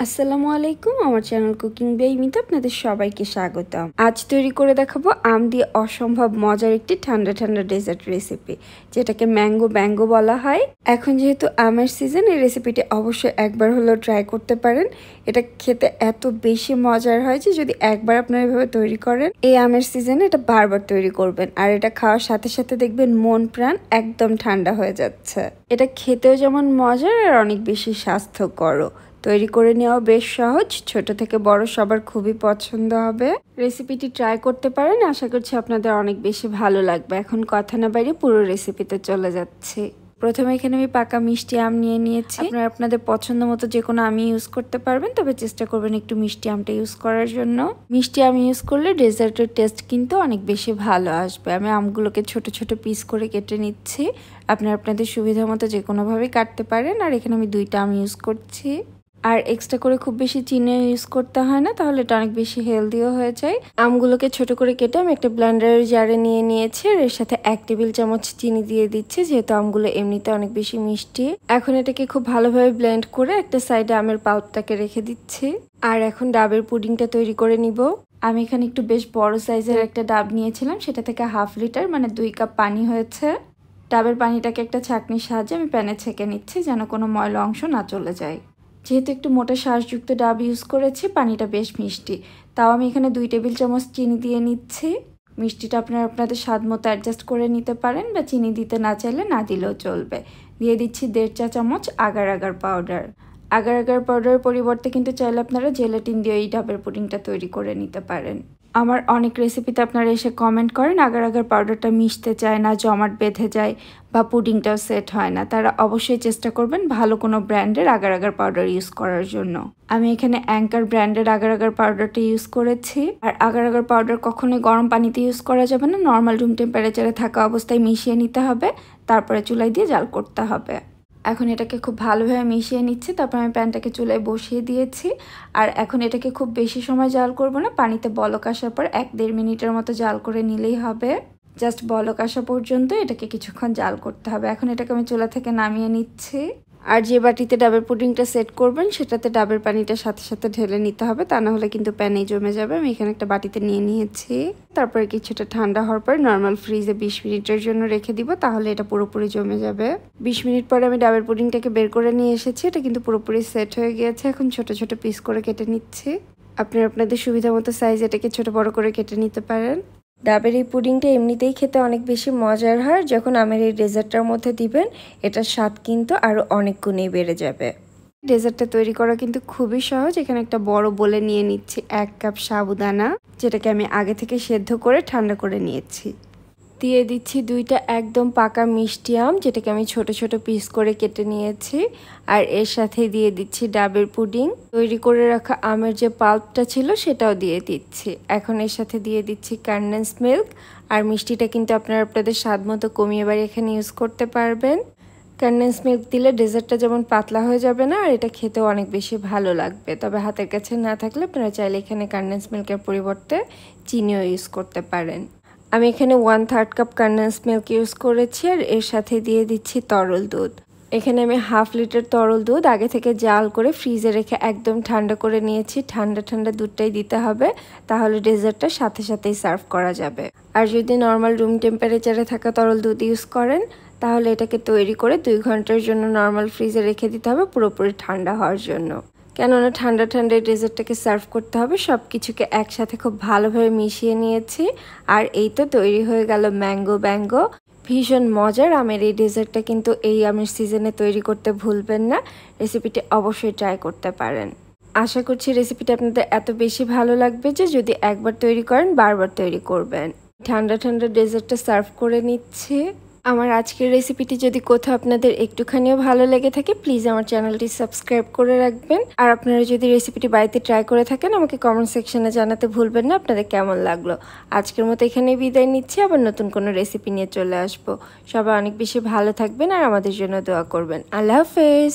আসসালামু আলাইকুম, আমার চ্যানেল কুকিং বাই মিতা আপনাদের সবাইকে স্বাগতম। আজ তৈরি করে দেখাবো আম দিয়ে অসম্ভব মজার একটি ঠান্ডা ঠান্ডা ডেজার্ট রেসিপি, যেটাকে ম্যাঙ্গো ব্যাঙ্গো বলা হয়। এখন যেহেতু আমের সিজন, এই রেসিপিটি অবশ্যই একবার হলেও ট্রাই করতে পারেন। এটা খেতে এত বেশি মজার হয় যে যদি একবার আপনারা এভাবে তৈরি করেন, এই আমের সিজনে এটা বারবার তৈরি করবেন, আর এটা খাওয়ার সাথে সাথে দেখবেন মন প্রাণ একদম ঠান্ডা হয়ে যাচ্ছে। এটা খেতেও যেমন মজার আর অনেক বেশি স্বাস্থ্যকরও। তৈরি করে নেওয়া বেশ সহজ, ছোট থেকে বড় সবার খুবই পছন্দ হবে। রেসিপিটি ট্রাই করতে পারেন, আশা করছি আপনাদের অনেক বেশি ভালো লাগবে। এখন কথা না বাইরে পুরো রেসিপিতে চলে যাচ্ছে। প্রথমে এখানে আমি পাকা মিষ্টি আম নিয়ে নিয়েছি। আপনারা আপনাদের পছন্দ মতো যে কোনো আমি ইউজ করতে পারবেন, তবে চেষ্টা করবেন একটু মিষ্টি আমটা ইউজ করার জন্য। মিষ্টি আম ইউজ করলে ডেজার্টের টেস্ট কিন্তু অনেক বেশি ভালো আসবে। আমি আমগুলোকে ছোট ছোট পিস করে কেটে নিচ্ছি। আপনারা আপনাদের সুবিধা মতো যে কোনোভাবেই কাটতে পারেন। আর এখানে আমি 2টা আম ইউজ করছি। আর এক্সট্রা করে খুব বেশি চিনি ইউজ করতে হয় না, তাহলে এটা অনেক বেশি হেলদিও হয়ে যায়। আমগুলোকে ছোট করে কেটে আমি একটা ব্লেন্ডারের জারে নিয়ে নিয়েছি, আর এর সাথে 1 টেবিল চামচ চিনি দিয়ে দিচ্ছি, যেহেতু আমগুলো এমনিতে অনেক বেশি মিষ্টি। এখন এটাকে খুব ভালোভাবে ব্লেন্ড করে একটা সাইডে আমের পাল্পটাকে রেখে দিচ্ছি। আর এখন ডাবের পুডিংটা তৈরি করে নিব। আমি এখানে একটু বেশ বড় সাইজের একটা ডাব নিয়েছিলাম, সেটা থেকে 1/2 লিটার মানে 2 কাপ পানি হয়েছে। ডাবের পানিটাকে একটা ছাঁকনির সাহায্যে আমি প্যানে ছেঁকে নিচ্ছি, যেন কোনো ময়লা অংশ না চলে যায়। যেহেতু একটু মোটা শাঁসযুক্ত ডাব ইউজ করেছি, পানিটা বেশ মিষ্টি, তাও আমি এখানে 2 টেবিল চামচ চিনি দিয়ে নিচ্ছি। মিষ্টিটা আপনারা আপনাদের স্বাদ মতো অ্যাডজাস্ট করে নিতে পারেন, বা চিনি দিতে না চাইলে না দিলেও চলবে। দিয়ে দিচ্ছি 1.5 চা চামচ agar agar powder. Agar agar পাউডারের পরিবর্তে কিন্তু চাইলে আপনারা জেলাটিন দিয়ে এই ডাবের পুডিংটা তৈরি করে নিতে পারেন। আমার অনেক রেসিপিতে আপনারা এসে কমেন্ট করেন আগার আগার পাউডারটা মিশতে চায় না, জমাট বেঁধে যায়, বা পুডিংটাও সেট হয় না। তারা অবশ্যই চেষ্টা করবেন ভালো কোনো ব্র্যান্ডের আগার আগার পাউডার ইউজ করার জন্য। আমি এখানে অ্যাঙ্কার ব্র্যান্ডের আগার আগার পাউডারটা ইউজ করেছি। আর আগার আগার পাউডার কখনোই গরম পানিতে ইউজ করা যাবে না, নর্মাল রুম টেম্পারেচারে থাকা অবস্থায় মিশিয়ে নিতে হবে, তারপরে চুলায় দিয়ে জাল করতে হবে। এখন এটাকে খুব ভালোভাবে মিশিয়ে নিচ্ছি, তারপর আমি প্যানটাকে চুলায় বসিয়ে দিয়েছি। আর এখন এটাকে খুব বেশি সময় জাল করব না, পানিতে বলক আসার পর 1-1.5 মিনিটের মতো জাল করে নিলেই হবে। জাস্ট বলক আসা পর্যন্ত এটাকে কিছুক্ষণ জাল করতে হবে। এখন এটাকে আমি চুলা থেকে নামিয়ে নিচ্ছি। আর যে বাটিতে ডাবের পুডিংটা সেট করবেন, সেটাতে ডাবের পানিটা সাথে সাথে ঢেলে নিতে হবে, তা না হলে কিন্তু প্যানেই জমে যাবে। আমি এখানে একটা বাটিতে নিয়ে নিয়েছি। তারপরে কিছুটা ঠান্ডা হওয়ার পর নর্মাল ফ্রিজে 20 মিনিটের জন্য রেখে দিব, তাহলে এটা পুরোপুরি জমে যাবে। 20 মিনিট পরে আমি ডাবের পুডিংটাকে বের করে নিয়ে এসেছি। এটা কিন্তু পুরোপুরি সেট হয়ে গিয়েছে। এখন ছোট ছোট পিস করে কেটে নিচ্ছি। আপনারা আপনাদের সুবিধা মতো সাইজ এটাকে ছোট বড় করে কেটে নিতে পারেন। ডাবের এই পুডিংটা এমনিতেই খেতে অনেক বেশি মজার হয়, যখন আমের এই ডেজার্টটার মধ্যে দিবেন, এটার স্বাদ কিন্তু আরও অনেক গুণেই বেড়ে যাবে। ডেজার্টটা তৈরি করা কিন্তু খুবই সহজ। এখানে একটা বড় বলে নিয়ে নিচ্ছি 1 কাপ সাবুদানা, যেটাকে আমি আগে থেকে সেদ্ধ করে ঠান্ডা করে নিয়েছি। দিয়ে দিচ্ছি 2টা একদম পাকা মিষ্টি আম, যেটাকে আমি ছোট ছোট পিস করে কেটে নিয়েছি। আর এর সাথে দিয়ে দিচ্ছি ডাবের পুডিং। তৈরি করে রাখা আমের যে পাল্পটা ছিল সেটাও দিয়ে দিচ্ছি। এখন এর সাথে দিয়ে দিচ্ছি কনডেন্স মিল্ক। আর মিষ্টিটা কিন্তু আপনারা আপনাদের স্বাদ মতো কমিয়ে বাড়িয়ে এখানে ইউজ করতে পারবেন। কনডেন্স মিল্ক দিলে ডেজার্টটা যেমন পাতলা হয়ে যাবে না, আর এটা খেতেও অনেক বেশি ভালো লাগবে। তবে হাতের কাছে না থাকলে আপনারা চাইলে এখানে কনডেন্স মিল্কের পরিবর্তে চিনিও ইউজ করতে পারেন। আমি এখানে 1/3 কাপ কনডেন্স মিল্ক ইউজ করেছি, আর এর সাথে দিয়ে দিচ্ছি তরল দুধ। এখানে আমি 1/2 লিটার তরল দুধ আগে থেকে জাল করে ফ্রিজে রেখে একদম ঠান্ডা করে নিয়েছি। ঠান্ডা ঠান্ডা দুধটাই দিতে হবে, তাহলে ডেজার্টটা সাথে সাথেই সার্ভ করা যাবে। আর যদি নর্মাল রুম টেম্পারেচারে থাকা তরল দুধ ইউজ করেন, তাহলে এটাকে তৈরি করে 2 ঘন্টার জন্য নর্মাল ফ্রিজে রেখে দিতে হবে, পুরোপুরি ঠান্ডা হওয়ার জন্য। কেননা ঠান্ডা ঠান্ডা ডেজার্টটাকে সার্ভ করতে হবে। সব কিছুকে একসাথে খুব ভালোভাবে মিশিয়ে নিয়েছি। আর এই তো তৈরি হয়ে গেল ম্যাঙ্গো ব্যাঙ্গো। ভীষণ মজার আমের এই ডেজার্টটা কিন্তু এই আমের সিজনে তৈরি করতে ভুলবেন না। রেসিপিটি অবশ্যই ট্রাই করতে পারেন। আশা করছি রেসিপিটা আপনাদের এত বেশি ভালো লাগবে যে যদি একবার তৈরি করেন বারবার তৈরি করবেন। ঠান্ডা ঠান্ডা ডেজার্টটা সার্ভ করে নিচ্ছি। আমার আজকের রেসিপিটি যদি কোথাও আপনাদের একটুখানিও ভালো লেগে থাকে, প্লিজ আমার চ্যানেলটি সাবস্ক্রাইব করে রাখবেন। আর আপনারা যদি রেসিপিটি বাড়িতে ট্রাই করে থাকেন, আমাকে কমেন্ট সেকশনে জানাতে ভুলবেন না আপনাদের কেমন লাগলো। আজকের মতো এখানেই বিদায় নিচ্ছি, আবার নতুন কোনো রেসিপি নিয়ে চলে আসবো। সবাই অনেক বেশি ভালো থাকবেন আর আমাদের জন্য দোয়া করবেন। আল্লাহ হাফেজ।